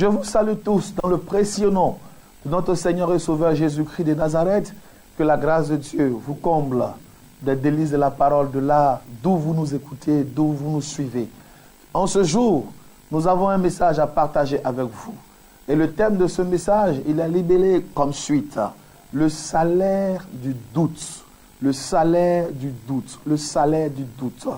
Je vous salue tous dans le précieux nom de notre Seigneur et Sauveur Jésus-Christ de Nazareth. Que la grâce de Dieu vous comble des délices de la parole, de là d'où vous nous écoutez, d'où vous nous suivez. En ce jour, nous avons un message à partager avec vous. Et le thème de ce message, il est libellé comme suite. Le salaire du doute. Le salaire du doute. Le salaire du doute.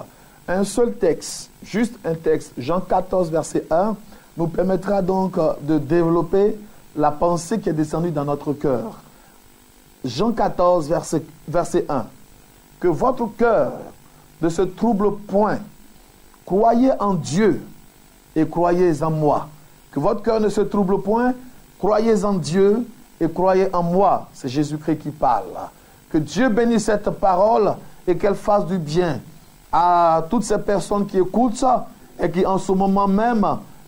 Un seul texte, juste un texte, Jean 14, verset 1, nous permettra donc de développer la pensée qui est descendue dans notre cœur. Jean 14, verset 1. Que votre cœur ne se trouble point. Croyez en Dieu et croyez en moi. Que votre cœur ne se trouble point. Croyez en Dieu et croyez en moi. C'est Jésus-Christ qui parle. Que Dieu bénisse cette parole et qu'elle fasse du bien à toutes ces personnes qui écoutent ça et qui en ce moment même,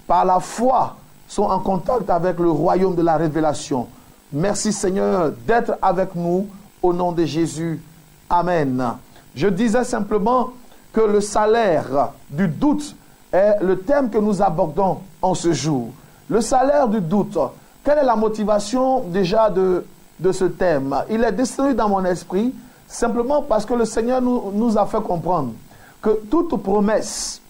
par la foi, sont en contact avec le royaume de la révélation. Merci Seigneur d'être avec nous au nom de Jésus. Amen. Je disais simplement que le salaire du doute est le thème que nous abordons en ce jour. Le salaire du doute. Quelle est la motivation déjà de ce thème? Il est descendu dans mon esprit simplement parce que le Seigneur nous a fait comprendre que toute promesse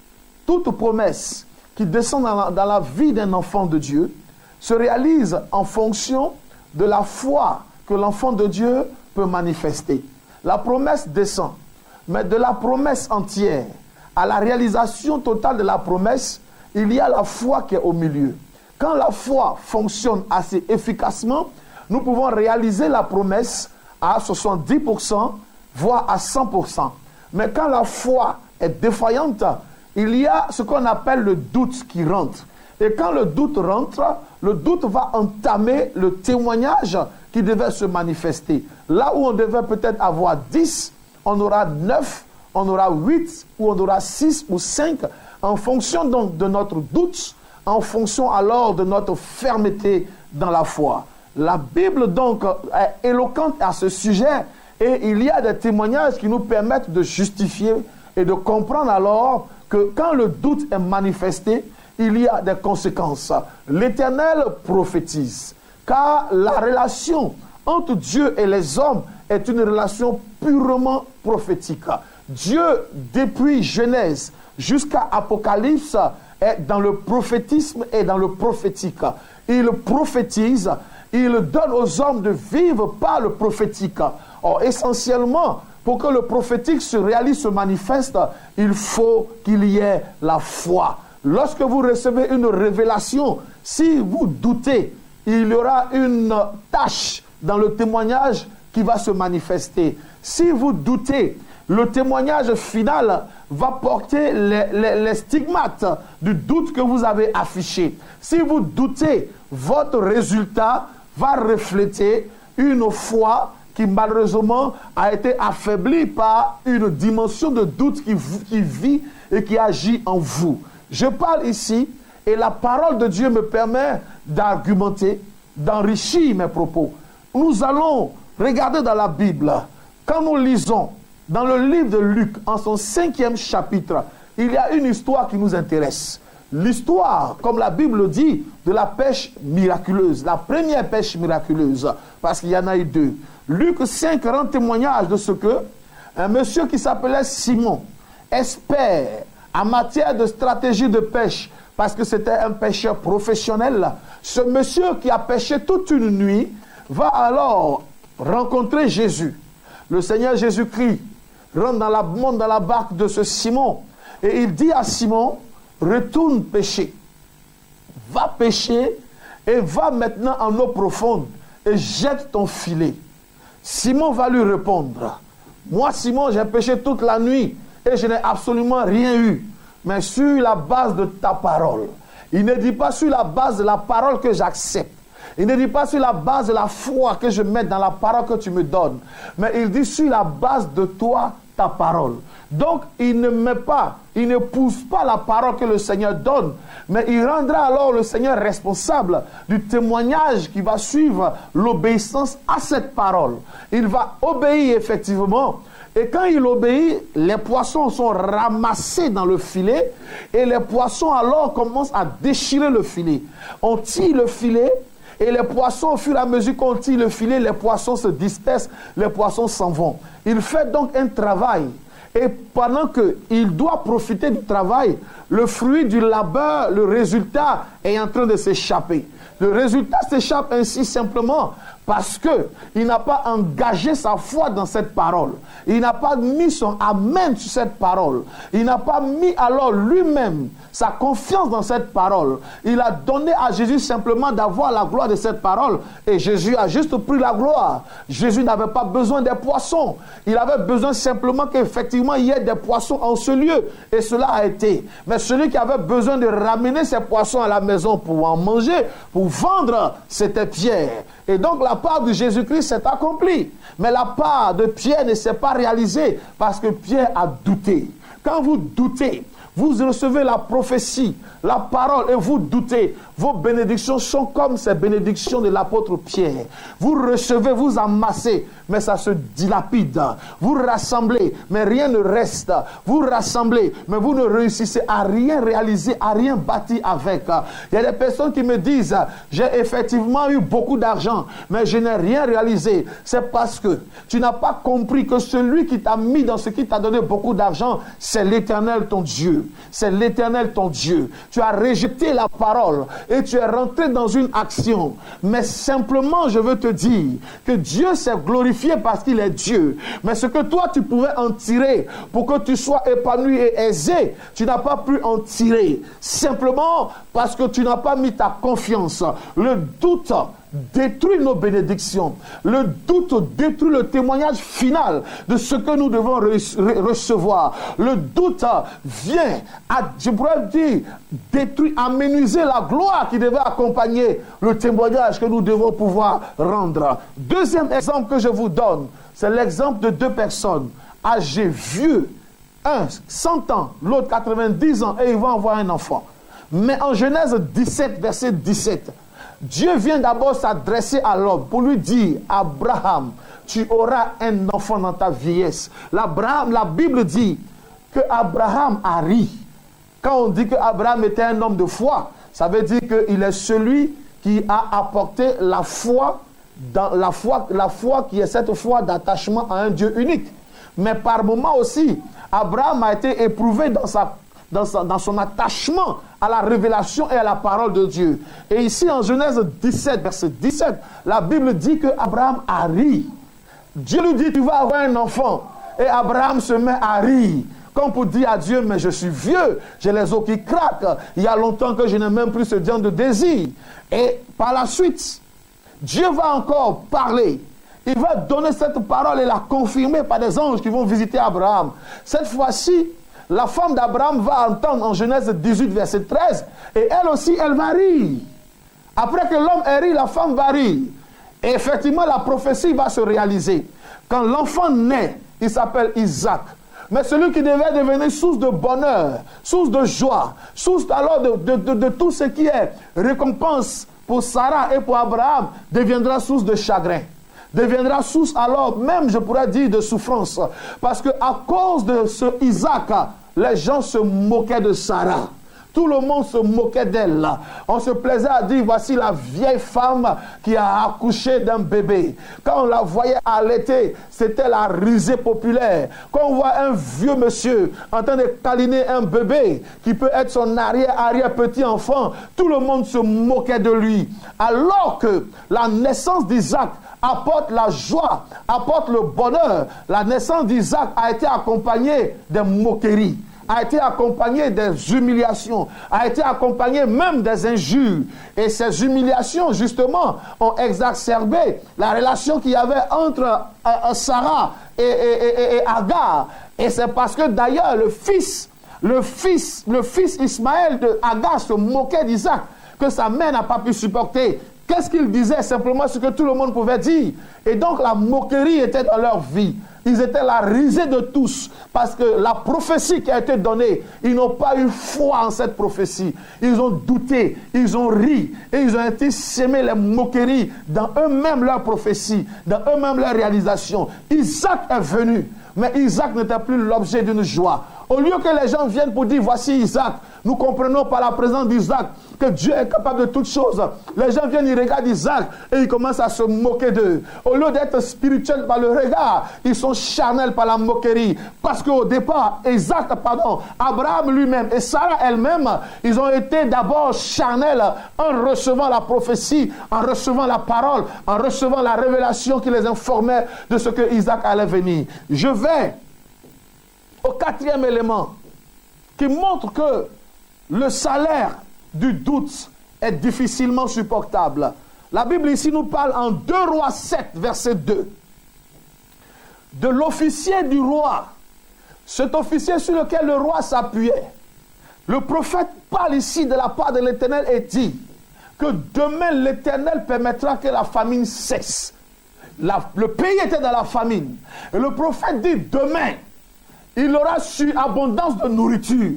qui descend dans la vie d'un enfant de Dieu se réalise en fonction de la foi que l'enfant de Dieu peut manifester. La promesse descend, mais de la promesse entière à la réalisation totale de la promesse, il y a la foi qui est au milieu. Quand la foi fonctionne assez efficacement, nous pouvons réaliser la promesse à 70%, voire à 100%. Mais quand la foi est défaillante, il y a ce qu'on appelle le doute qui rentre. Et quand le doute rentre, le doute va entamer le témoignage qui devait se manifester. Là où on devait peut-être avoir 10, on aura 9, on aura 8, ou on aura 6 ou 5, en fonction donc de notre doute, en fonction alors de notre fermeté dans la foi. La Bible donc est éloquente à ce sujet et il y a des témoignages qui nous permettent de justifier et de comprendre alors que quand le doute est manifesté, il y a des conséquences. L'Éternel prophétise, car la relation entre Dieu et les hommes est une relation purement prophétique. Dieu, depuis Genèse jusqu'à Apocalypse, est dans le prophétisme et dans le prophétique. Il prophétise, il donne aux hommes de vivre par le prophétique. Or, essentiellement, pour que le prophétique se réalise, se manifeste, il faut qu'il y ait la foi. Lorsque vous recevez une révélation, si vous doutez, il y aura une tâche dans le témoignage qui va se manifester. Si vous doutez, le témoignage final va porter les stigmates du doute que vous avez affiché. Si vous doutez, votre résultat va refléter une foi qui malheureusement a été affaiblie par une dimension de doute qui vit et qui agit en vous. Je parle ici et la parole de Dieu me permet d'argumenter, d'enrichir mes propos. Nous allons regarder dans la Bible. Quand nous lisons dans le livre de Luc, en son 5e chapitre, il y a une histoire qui nous intéresse. L'histoire, comme la Bible dit, de la pêche miraculeuse. La première pêche miraculeuse, parce qu'il y en a eu deux. Luc 5 rend témoignage de ce que un monsieur qui s'appelait Simon, expert en matière de stratégie de pêche, parce que c'était un pêcheur professionnel. Ce monsieur qui a pêché toute une nuit va alors rencontrer Jésus. Le Seigneur Jésus-Christ monte dans la barque de ce Simon et il dit à Simon, retourne pêcher. Va pêcher et va maintenant en eau profonde et jette ton filet. Simon va lui répondre, moi Simon, j'ai pêché toute la nuit et je n'ai absolument rien eu, mais sur la base de ta parole. Il ne dit pas sur la base de la parole que j'accepte. Il ne dit pas sur la base de la foi que je mets dans la parole que tu me donnes, mais il dit sur la base de toi, ta parole. Donc, il ne pousse pas la parole que le Seigneur donne, mais il rendra alors le Seigneur responsable du témoignage qui va suivre l'obéissance à cette parole. Il va obéir effectivement Et quand il obéit, les poissons sont ramassés dans le filet et les poissons alors commencent à déchirer le filet. On tire le filet et les poissons, au fur et à mesure qu'on tire le filet, les poissons se dispersent, les poissons s'en vont. Il fait donc un travail. Et pendant qu'il doit profiter du travail, le fruit du labeur, le résultat est en train de s'échapper. Le résultat s'échappe ainsi simplement parce qu'il n'a pas engagé sa foi dans cette parole. Il n'a pas mis son amen sur cette parole. Il n'a pas mis alors lui-même sa confiance dans cette parole. Il a donné à Jésus simplement d'avoir la gloire de cette parole. Et Jésus a juste pris la gloire. Jésus n'avait pas besoin des poissons. Il avait besoin simplement qu'effectivement il y ait des poissons en ce lieu. Et cela a été. Mais celui qui avait besoin de ramener ces poissons à la maison pour en manger, pour vendre, c'était Pierre. Et donc la part de Jésus-Christ s'est accomplie. Mais la part de Pierre ne s'est pas réalisée parce que Pierre a douté. Quand vous doutez, vous recevez la prophétie, la parole et vous doutez. Vos bénédictions sont comme ces bénédictions de l'apôtre Pierre. Vous recevez, vous amassez, mais ça se dilapide. Vous rassemblez, mais rien ne reste. Vous rassemblez, mais vous ne réussissez à rien réaliser, à rien bâtir avec. Il y a des personnes qui me disent, j'ai effectivement eu beaucoup d'argent, mais je n'ai rien réalisé. C'est parce que tu n'as pas compris que celui qui t'a mis dans ce qui t'a donné beaucoup d'argent, c'est l'Éternel ton Dieu. C'est l'Éternel ton Dieu. Tu as rejeté la parole et tu es rentré dans une action. Mais simplement, je veux te dire que Dieu s'est glorifié parce qu'il est Dieu. Mais ce que toi, tu pouvais en tirer pour que tu sois épanoui et aisé, tu n'as pas pu en tirer. Simplement parce que tu n'as pas mis ta confiance. Le doute détruit nos bénédictions. Le doute détruit le témoignage final de ce que nous devons recevoir. Le doute vient, je pourrais dire, détruire, aménuiser la gloire qui devait accompagner le témoignage que nous devons pouvoir rendre. Deuxième exemple que je vous donne, c'est l'exemple de deux personnes âgées, vieux, un 100 ans, l'autre 90 ans, et ils vont avoir un enfant. Mais en Genèse 17, verset 17, Dieu vient d'abord s'adresser à l'homme pour lui dire, Abraham, tu auras un enfant dans ta vieillesse. La Bible dit que Abraham a ri. Quand on dit que Abraham était un homme de foi, ça veut dire qu'il est celui qui a apporté la foi, la foi qui est cette foi d'attachement à un Dieu unique. Mais par moments aussi, Abraham a été éprouvé dans son attachement à la révélation et à la parole de Dieu. Et ici en Genèse 17, verset 17, la Bible dit que Abraham a ri. Dieu lui dit, tu vas avoir un enfant. Et Abraham se met à rire. Comme pour dire à Dieu, mais je suis vieux, j'ai les os qui craquent. Il y a longtemps que je n'ai même plus ce genre de désir. Et par la suite, Dieu va encore parler. Il va donner cette parole et la confirmer par des anges qui vont visiter Abraham. Cette fois-ci, la femme d'Abraham va entendre en Genèse 18, verset 13, et elle aussi, elle va rire. Après que l'homme ait ri, la femme va rire. Et effectivement, la prophétie va se réaliser. Quand l'enfant naît, il s'appelle Isaac. Mais celui qui devait devenir source de bonheur, source de joie, source alors de tout ce qui est récompense pour Sarah et pour Abraham, deviendra source de chagrin. Deviendra source alors même, je pourrais dire, de souffrance. Parce que à cause de ce Isaac, les gens se moquaient de Sarah. Tout le monde se moquait d'elle. On se plaisait à dire, voici la vieille femme qui a accouché d'un bébé. Quand on la voyait allaiter, c'était la risée populaire. Quand on voit un vieux monsieur en train de câliner un bébé, qui peut être son arrière-petit-enfant, tout le monde se moquait de lui. Alors que la naissance d'Isaac apporte la joie, apporte le bonheur. La naissance d'Isaac a été accompagnée des moqueries, a été accompagnée des humiliations, a été accompagnée même des injures. Et ces humiliations, justement, ont exacerbé la relation qu'il y avait entre Sarah et Agar. Et c'est parce que d'ailleurs le fils Ismaël de Agar se moquait d'Isaac, que sa mère n'a pas pu supporter. Qu'est-ce qu'ils disaient? Simplement ce que tout le monde pouvait dire. Et donc la moquerie était dans leur vie. Ils étaient la risée de tous. Parce que la prophétie qui a été donnée, ils n'ont pas eu foi en cette prophétie. Ils ont douté, ils ont ri. Et ils ont été sémés les moqueries dans eux-mêmes leur prophétie, dans eux-mêmes leur réalisation. Isaac est venu Mais Isaac n'était plus l'objet d'une joie. Au lieu que les gens viennent pour dire, voici Isaac, nous comprenons par la présence d'Isaac que Dieu est capable de toutes choses. Les gens viennent, ils regardent Isaac et ils commencent à se moquer d'eux. Au lieu d'être spirituels par le regard, ils sont charnels par la moquerie. Parce qu'au départ, Abraham lui-même et Sarah elle-même, ils ont été d'abord charnels en recevant la prophétie, en recevant la parole, en recevant la révélation qui les informait de ce que Isaac allait venir. Je vais au quatrième élément qui montre que le salaire du doute est difficilement supportable. La Bible ici nous parle en 2 Rois 7, verset 2, de l'officier du roi, cet officier sur lequel le roi s'appuyait. Le prophète parle ici de la part de l'Éternel et dit que demain l'Éternel permettra que la famine cesse. Le pays était dans la famine. Et le prophète dit demain, il aura su abondance de nourriture.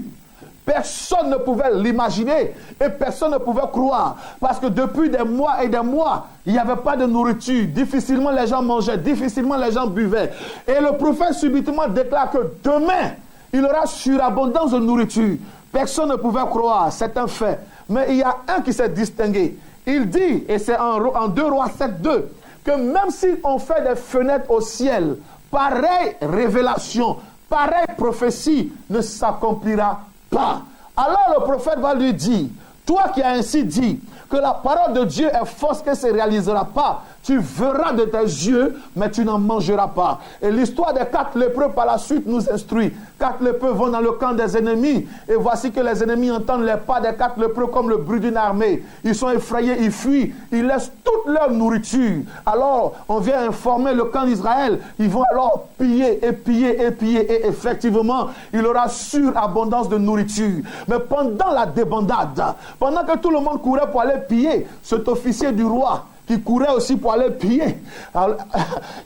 Personne ne pouvait l'imaginer et personne ne pouvait croire. Parce que depuis des mois et des mois, il n'y avait pas de nourriture. Difficilement les gens mangeaient, difficilement les gens buvaient. Et le prophète subitement déclare que demain, il aura surabondance de nourriture. Personne ne pouvait croire, c'est un fait. Mais il y a un qui s'est distingué. Il dit, et c'est en 2 Rois 7, 2, que même si on fait des fenêtres au ciel, pareille révélation, pareille prophétie ne s'accomplira pas. Alors le prophète va lui dire, toi qui as ainsi dit que la parole de Dieu est fausse, qu'elle ne se réalisera pas, tu verras de tes yeux, mais tu n'en mangeras pas. Et l'histoire des 4 lépreux par la suite nous instruit. 4 lépreux vont dans le camp des ennemis, et voici que les ennemis entendent les pas des 4 lépreux comme le bruit d'une armée. Ils sont effrayés, ils fuient, ils laissent toute leur nourriture. Alors, on vient informer le camp d'Israël, ils vont alors piller, et effectivement, il aura surabondance de nourriture. Mais pendant la débandade, pendant que tout le monde courait pour aller piller, cet officier du roi, qui courait aussi pour aller piller,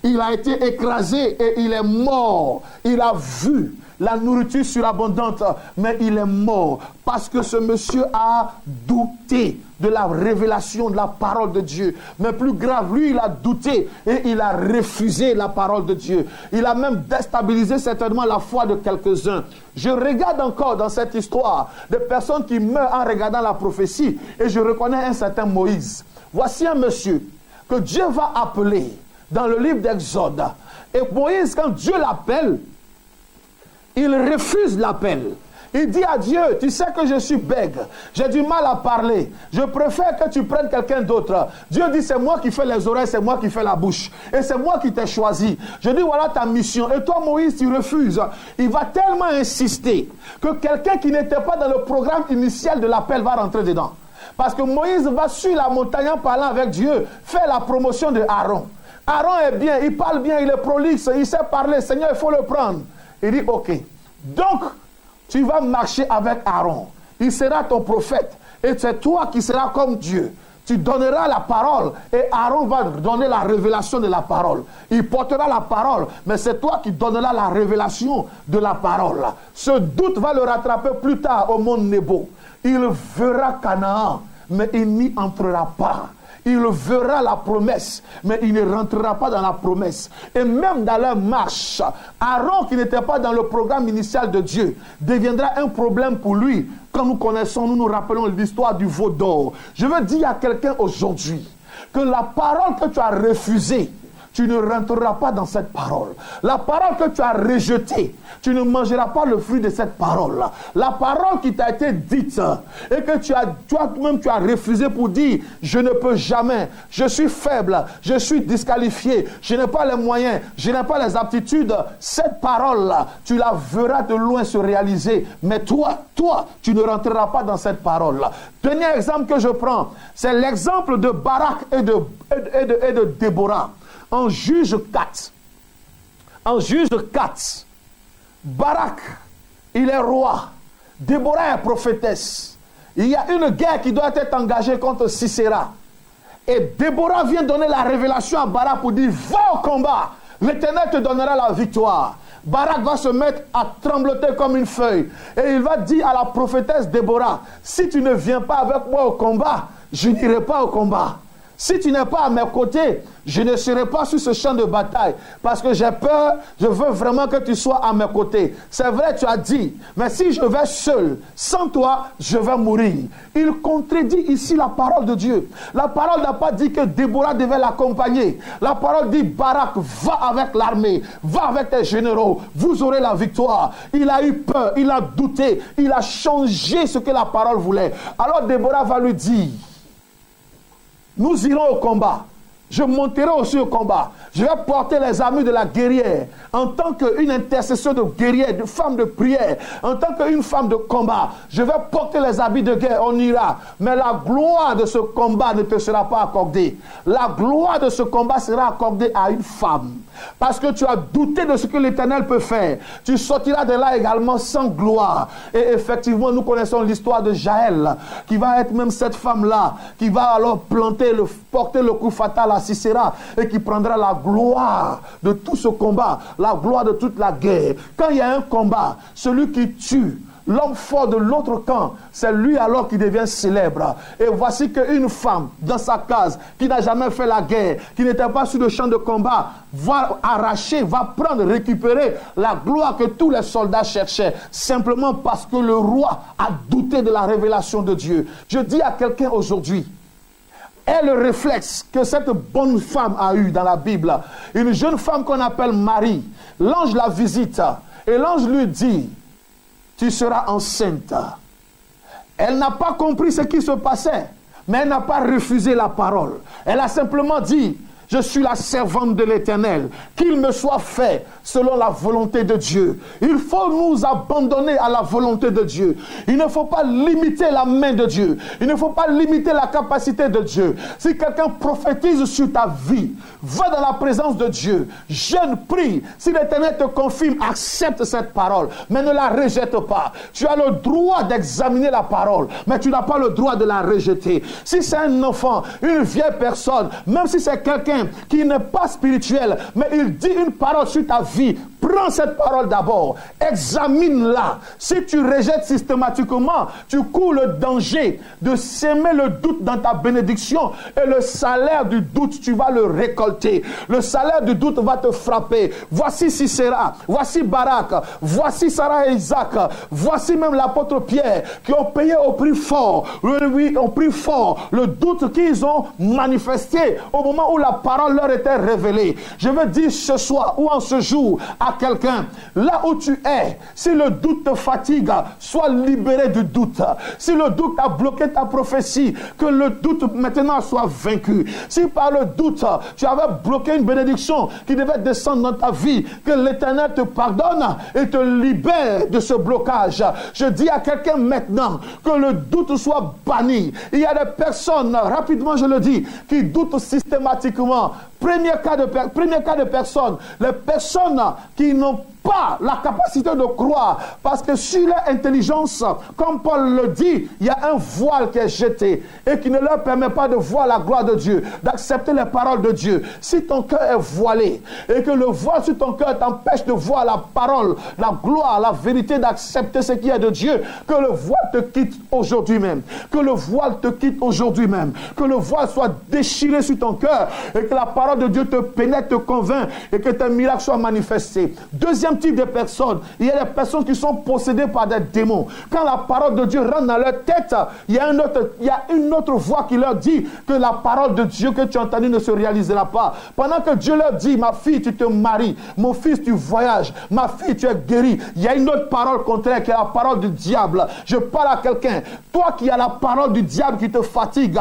il a été écrasé et il est mort. Il a vu la nourriture surabondante, mais il est mort parce que ce monsieur a douté de la révélation de la parole de Dieu. Mais plus grave, lui, il a douté et il a refusé la parole de Dieu. Il a même déstabilisé certainement la foi de quelques-uns. Je regarde encore dans cette histoire des personnes qui meurent en regardant la prophétie et je reconnais un certain Moïse. Voici un monsieur que Dieu va appeler dans le livre d'Exode. Et Moïse, quand Dieu l'appelle, il refuse l'appel. Il dit à Dieu, tu sais que je suis bègue, j'ai du mal à parler, je préfère que tu prennes quelqu'un d'autre. Dieu dit, c'est moi qui fais les oreilles, c'est moi qui fais la bouche. Et c'est moi qui t'ai choisi. Je dis, voilà ta mission. Et toi, Moïse, tu refuses. Il va tellement insister que quelqu'un qui n'était pas dans le programme initial de l'appel va rentrer dedans. Parce que Moïse va sur la montagne en parlant avec Dieu, faire la promotion de Aaron. Aaron est bien, il parle bien, il est prolixe, il sait parler. Seigneur, il faut le prendre. Il dit, ok. Donc, tu vas marcher avec Aaron. Il sera ton prophète. Et c'est toi qui seras comme Dieu. Tu donneras la parole et Aaron va donner la révélation de la parole. Il portera la parole, mais c'est toi qui donneras la révélation de la parole. Ce doute va le rattraper plus tard au monde Nebo. Il verra Canaan, mais il n'y entrera pas. Il verra la promesse, mais il ne rentrera pas dans la promesse. Et même dans leur marche, Aaron, qui n'était pas dans le programme initial de Dieu, deviendra un problème pour lui. Quand nous connaissons, nous nous rappelons l'histoire du veau d'or. Je veux dire à quelqu'un aujourd'hui que la parole que tu as refusée, tu ne rentreras pas dans cette parole. La parole que tu as rejetée, tu ne mangeras pas le fruit de cette parole. La parole qui t'a été dite et que toi-même tu as refusé pour dire, je ne peux jamais, je suis faible, je suis disqualifié, je n'ai pas les moyens, je n'ai pas les aptitudes. Cette parole-là, tu la verras de loin se réaliser. Mais toi, tu ne rentreras pas dans cette parole-là. Dernier exemple que je prends, c'est l'exemple de Barak et de Déborah. En Juge 4, Barak, il est roi. Déborah est prophétesse. Il y a une guerre qui doit être engagée contre Sisera. Et Déborah vient donner la révélation à Barak pour dire, va au combat, l'Éternel te donnera la victoire. Barak va se mettre à trembloter comme une feuille. Et il va dire à la prophétesse Déborah, si tu ne viens pas avec moi au combat, je n'irai pas au combat. Si tu n'es pas à mes côtés, je ne serai pas sur ce champ de bataille parce que j'ai peur, je veux vraiment que tu sois à mes côtés. C'est vrai, tu as dit, mais si je vais seul, sans toi, je vais mourir. Il contredit ici la parole de Dieu. La parole n'a pas dit que Déborah devait l'accompagner. La parole dit, Barak, va avec l'armée, va avec tes généraux, vous aurez la victoire. Il a eu peur, il a douté, il a changé ce que la parole voulait. Alors Déborah va lui dire, nous irons au combat. Je monterai aussi au combat. Je vais porter les armures de la guerrière en tant qu'une intercession de guerrière, de femme de prière, en tant qu'une femme de combat. Je vais porter les habits de guerre, on ira. Mais la gloire de ce combat ne te sera pas accordée. La gloire de ce combat sera accordée à une femme. Parce que tu as douté de ce que l'Éternel peut faire. Tu sortiras de là également sans gloire. Et effectivement, nous connaissons l'histoire de Jaël, qui va être même cette femme-là, qui va alors porter le coup fatal à Sisera et qui prendra la gloire de tout ce combat, la gloire de toute la guerre. Quand il y a un combat, celui qui tue l'homme fort de l'autre camp, c'est lui alors qui devient célèbre. Et voici qu'une femme dans sa case, qui n'a jamais fait la guerre, qui n'était pas sur le champ de combat, va arracher, va prendre, récupérer la gloire que tous les soldats cherchaient, simplement parce que le roi a douté de la révélation de Dieu. Je dis à quelqu'un aujourd'hui, est le réflexe que cette bonne femme a eu dans la Bible. Une jeune femme qu'on appelle Marie. L'ange la visite et l'ange lui dit, tu seras enceinte. Elle n'a pas compris ce qui se passait, mais elle n'a pas refusé la parole. Elle a simplement dit, je suis la servante de l'Éternel, qu'il me soit fait selon la volonté de Dieu. Il faut nous abandonner à la volonté de Dieu. Il ne faut pas limiter la main de Dieu. Il ne faut pas limiter la capacité de Dieu. Si quelqu'un prophétise sur ta vie, va dans la présence de Dieu, jeûne, prie. Si l'Éternel te confirme, accepte cette parole, mais ne la rejette pas. Tu as le droit d'examiner la parole, mais tu n'as pas le droit de la rejeter. Si c'est un enfant, une vieille personne, même si c'est quelqu'un qui n'est pas spirituel, mais il dit une parole sur ta vie, prends cette parole d'abord, examine-la. Si tu rejettes systématiquement, tu cours le danger de s'aimer le doute dans ta bénédiction, et le salaire du doute, tu vas le récolter. Le salaire du doute va te frapper. Voici Sisera, voici Barak, voici Sarah et Isaac, voici même l'apôtre Pierre, qui ont payé au prix fort, au prix fort, le doute qu'ils ont manifesté au moment où la parole leur était révélée. Je veux dire ce soir ou en ce jour à quelqu'un, là où tu es, si le doute te fatigue, sois libéré du doute. Si le doute a bloqué ta prophétie, que le doute maintenant soit vaincu. Si par le doute, tu avais bloqué une bénédiction qui devait descendre dans ta vie, que l'Éternel te pardonne et te libère de ce blocage. Je dis à quelqu'un maintenant que le doute soit banni. Il y a des personnes, rapidement je le dis, qui doutent systématiquement. Premier cas de personnes, les personnes qui n'ont pas la capacité de croire, parce que sur leur intelligence, comme Paul le dit, il y a un voile qui est jeté et qui ne leur permet pas de voir la gloire de Dieu, d'accepter les paroles de Dieu. Si ton cœur est voilé et que le voile sur ton cœur t'empêche de voir la parole, la gloire, la vérité, d'accepter ce qui est de Dieu, que le voile te quitte aujourd'hui même, que le voile te quitte aujourd'hui même, que le voile soit déchiré sur ton cœur et que la parole de Dieu te pénètre, te convainc et que tes miracles soient manifestés. Deuxième type de personnes, il y a des personnes qui sont possédées par des démons. Quand la parole de Dieu rentre dans leur tête, il y a une autre voix qui leur dit que la parole de Dieu que tu as entendue ne se réalisera pas. Pendant que Dieu leur dit, ma fille, tu te maries, mon fils, tu voyages, ma fille, tu es guérie, il y a une autre parole contraire qui est la parole du diable. Je parle à quelqu'un, toi qui as la parole du diable qui te fatigue,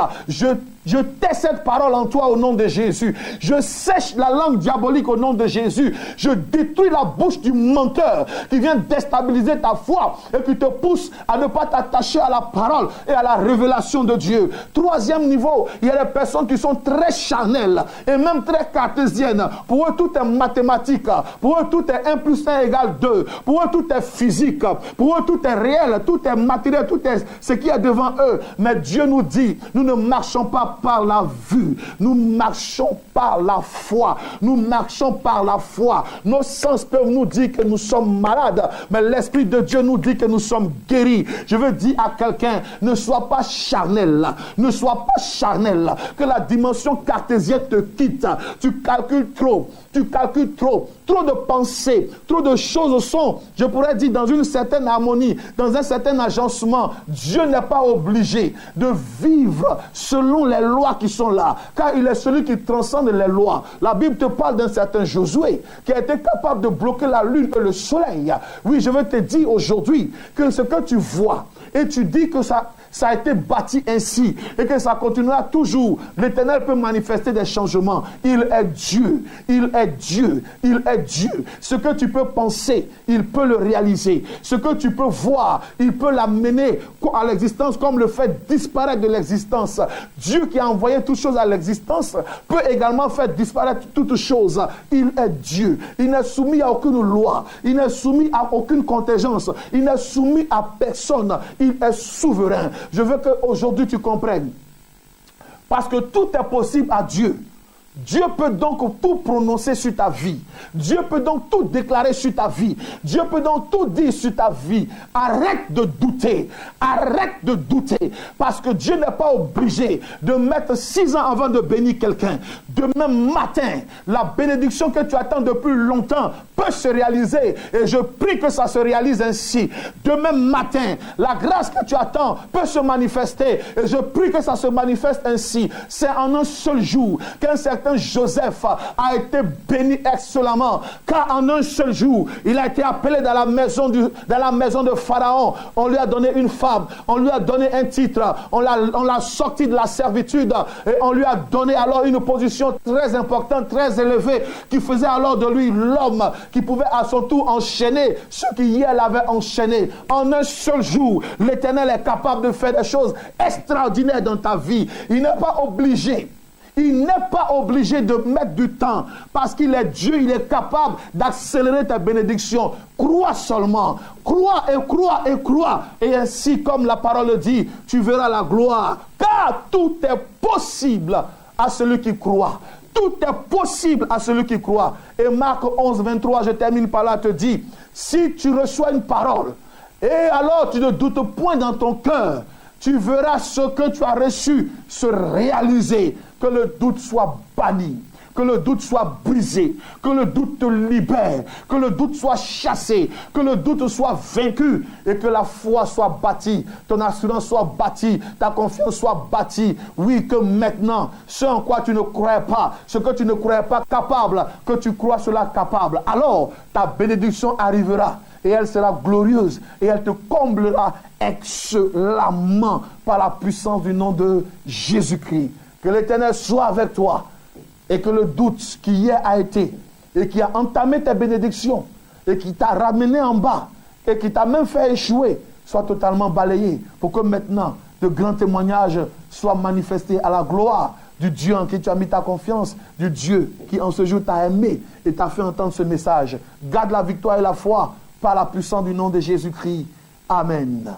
je tais cette parole en toi au nom de Jésus. Je sèche la langue diabolique au nom de Jésus. Je détruis la bouche du menteur qui vient déstabiliser ta foi et qui te pousse à ne pas t'attacher à la parole et à la révélation de Dieu. Troisième niveau, il y a des personnes qui sont très charnelles et même très cartésiennes. Pour eux, tout est mathématique. Pour eux, tout est 1 plus 1 égale 2. Pour eux, tout est physique. Pour eux, tout est réel. Tout est matériel. Tout est ce qui est devant eux. Mais Dieu nous dit, nous ne marchons pas pas par la vue, nous marchons par la foi. Nous marchons par la foi. Nos sens peuvent nous dire que nous sommes malades, mais l'Esprit de Dieu nous dit que nous sommes guéris. Je veux dire à quelqu'un, ne sois pas charnel, ne sois pas charnel, que la dimension cartésienne te quitte. Tu calcules trop, trop de pensées, trop de choses sont, je pourrais dire, dans une certaine harmonie, dans un certain agencement. Dieu n'est pas obligé de vivre selon les lois qui sont là, car il est celui qui transcende les lois. La Bible te parle d'un certain Josué qui a été capable de bloquer la lune et le soleil. Oui, je veux te dire aujourd'hui que ce que tu vois et tu dis que ça a été bâti ainsi et que ça continuera toujours. L'Éternel peut manifester des changements. Il est Dieu. Il est Dieu. Il est Dieu. Ce que tu peux penser, il peut le réaliser. Ce que tu peux voir, il peut l'amener à l'existence comme le fait disparaître de l'existence. Dieu qui a envoyé toutes choses à l'existence peut également faire disparaître toutes choses. Il est Dieu. Il n'est soumis à aucune loi. Il n'est soumis à aucune contingence. Il n'est soumis à personne. Il est souverain. Je veux qu'aujourd'hui tu comprennes. Parce que tout est possible à Dieu. Dieu peut donc tout prononcer sur ta vie. Dieu peut donc tout déclarer sur ta vie. Dieu peut donc tout dire sur ta vie. Arrête de douter. Arrête de douter. Parce que Dieu n'est pas obligé de mettre 6 ans avant de bénir quelqu'un. Demain matin, la bénédiction que tu attends depuis longtemps peut se réaliser. Et je prie que ça se réalise ainsi. Demain matin, la grâce que tu attends peut se manifester. Et je prie que ça se manifeste ainsi. C'est en un seul jour qu'un certain Joseph a été béni excellemment, car en un seul jour, il a été appelé dans la maison de Pharaon. On lui a donné une femme, on lui a donné un titre, on l'a sorti de la servitude et on lui a donné alors une position très importante, très élevée, qui faisait alors de lui l'homme qui pouvait à son tour enchaîner ce qui hier l'avait enchaîné. En un seul jour, l'Éternel est capable de faire des choses extraordinaires dans ta vie. Il n'est pas obligé. Il n'est pas obligé de mettre du temps parce qu'il est Dieu, il est capable d'accélérer ta bénédiction. Crois seulement, crois et crois et crois. Et ainsi, comme la parole dit, tu verras la gloire. Car tout est possible à celui qui croit. Tout est possible à celui qui croit. Et Marc 11, 23, je termine par là, te dit, si tu reçois une parole, et alors tu ne doutes point dans ton cœur, tu verras ce que tu as reçu se réaliser. Que le doute soit banni, que le doute soit brisé, que le doute te libère, que le doute soit chassé, que le doute soit vaincu et que la foi soit bâtie, ton assurance soit bâtie, ta confiance soit bâtie. Oui, que maintenant, ce en quoi tu ne croyais pas, ce que tu ne croyais pas capable, que tu crois cela capable, alors ta bénédiction arrivera. Et elle sera glorieuse et elle te comblera excellemment par la puissance du nom de Jésus-Christ. Que l'Éternel soit avec toi et que le doute qui hier a été et qui a entamé tes bénédictions et qui t'a ramené en bas et qui t'a même fait échouer soit totalement balayé pour que maintenant de grands témoignages soient manifestés à la gloire du Dieu en qui tu as mis ta confiance, du Dieu qui en ce jour t'a aimé et t'a fait entendre ce message. Garde la victoire et la foi par la puissance du nom de Jésus-Christ. Amen.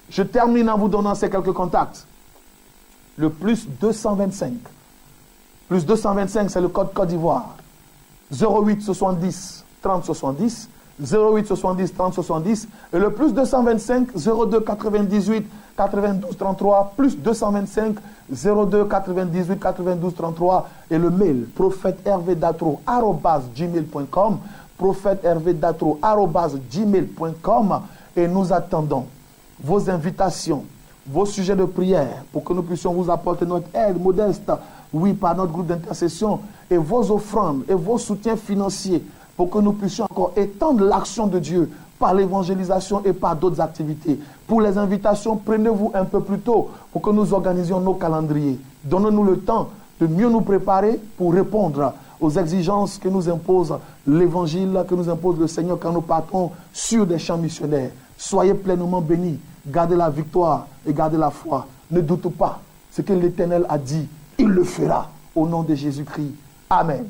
Je termine en vous donnant ces quelques contacts. Le plus 225. Plus 225, c'est le code Côte d'Ivoire. 08 70 30 70. 08 70 30 70. Et le plus 225 02 98 92 33. Plus 225 02 98 92 33. Et le mail prophètehervédatro@gmail.com. prophètehervédatro@gmail.com. Et nous attendons vos invitations, vos sujets de prière pour que nous puissions vous apporter notre aide modeste, oui, par notre groupe d'intercession, et vos offrandes et vos soutiens financiers pour que nous puissions encore étendre l'action de Dieu par l'évangélisation et par d'autres activités. Pour les invitations, prenez-vous un peu plus tôt pour que nous organisions nos calendriers. Donnez-nous le temps de mieux nous préparer pour répondre aux exigences que nous impose l'évangile, que nous impose le Seigneur quand nous partons sur des champs missionnaires. Soyez pleinement bénis, gardez la victoire et gardez la foi. Ne doutez pas, ce que l'Éternel a dit, il le fera au nom de Jésus-Christ. Amen.